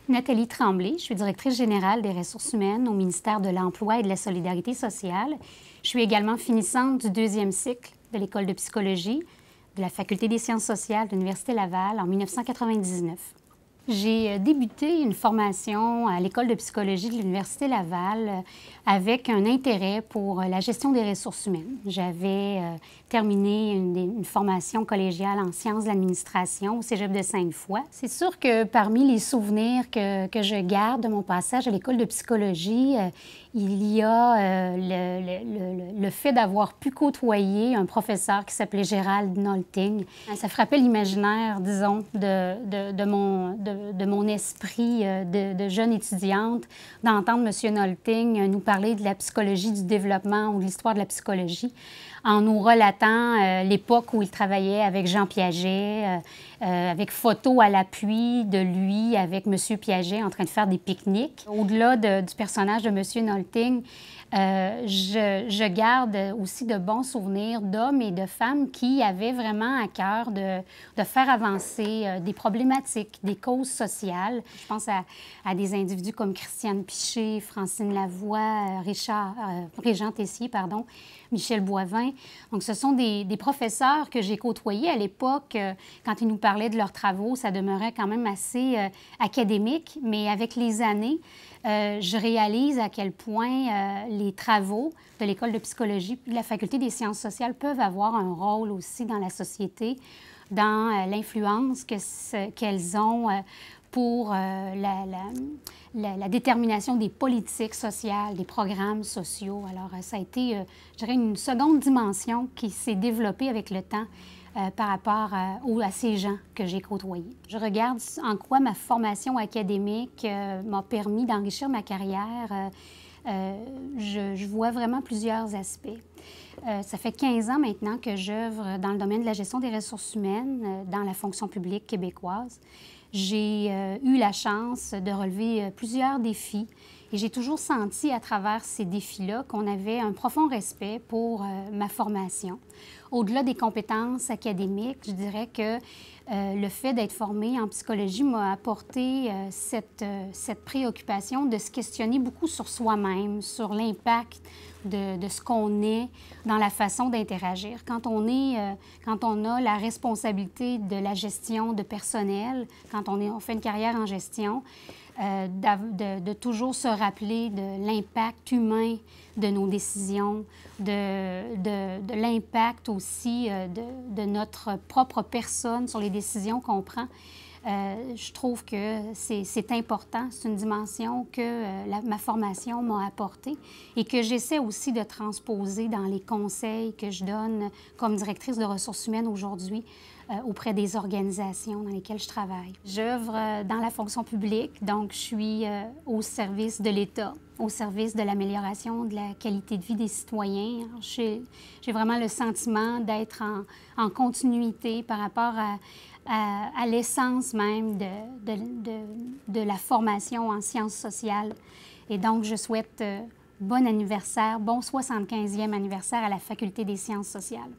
Nathalie Tremblay, je suis directrice générale des ressources humaines au ministère de l'Emploi et de la Solidarité sociale. Je suis également finissante du deuxième cycle de l'École de psychologie de la Faculté des sciences sociales de l'Université Laval en 1999. J'ai débuté une formation à l'École de psychologie de l'Université Laval avec un intérêt pour la gestion des ressources humaines. J'avais terminé une formation collégiale en sciences de l'administration au Cégep de Sainte-Foy. C'est sûr que parmi les souvenirs que je garde de mon passage à l'École de psychologie, il y a le fait d'avoir pu côtoyer un professeur qui s'appelait Gérald Nolting. Ça frappait l'imaginaire, disons, de mon esprit de jeune étudiante, d'entendre M. Nolting nous parler de la psychologie du développement ou de l'histoire de la psychologie, en nous relatant l'époque où il travaillait avec Jean Piaget, avec photos à l'appui de lui avec M. Piaget en train de faire des pique-niques. Au-delà du personnage de M. Nolting, je garde aussi de bons souvenirs d'hommes et de femmes qui avaient vraiment à cœur de faire avancer des problématiques, des causes sociales. Je pense à des individus comme Christiane Piché, Francine Lavoie, Régent Tessier, pardon, Michel Boivin. Donc, ce sont des professeurs que j'ai côtoyés à l'époque. Quand ils nous parlaient de leurs travaux, ça demeurait quand même assez académique, mais avec les années, je réalise à quel point les travaux de l'École de psychologie et de la Faculté des sciences sociales peuvent avoir un rôle aussi dans la société, dans l'influence qu'elles ont pour la détermination des politiques sociales, des programmes sociaux. Alors, ça a été, je dirais, une seconde dimension qui s'est développée avec le temps par rapport à ces gens que j'ai côtoyés. Je regarde en quoi ma formation académique m'a permis d'enrichir ma carrière. Je vois vraiment plusieurs aspects. Ça fait 15 ans maintenant que j'œuvre dans le domaine de la gestion des ressources humaines dans la fonction publique québécoise. J'ai eu la chance de relever plusieurs défis et j'ai toujours senti à travers ces défis-là qu'on avait un profond respect pour ma formation. Au-delà des compétences académiques, je dirais que le fait d'être formée en psychologie m'a apporté cette préoccupation de se questionner beaucoup sur soi-même, sur l'impact de ce qu'on est dans la façon d'interagir. Quand on a la responsabilité de la gestion de personnel, quand on fait une carrière en gestion, de toujours se rappeler de l'impact humain de nos décisions, de l'impact aussi de notre propre personne sur les décisions qu'on prend. Je trouve que c'est important, c'est une dimension que ma formation m'a apportée et que j'essaie aussi de transposer dans les conseils que je donne comme directrice de ressources humaines aujourd'hui auprès des organisations dans lesquelles je travaille. J'œuvre dans la fonction publique, donc je suis au service de l'État, au service de l'amélioration de la qualité de vie des citoyens. J'ai vraiment le sentiment d'être en continuité par rapport à l'essence même de la formation en sciences sociales. Et donc, je souhaite bon anniversaire, bon 75e anniversaire à la Faculté des sciences sociales.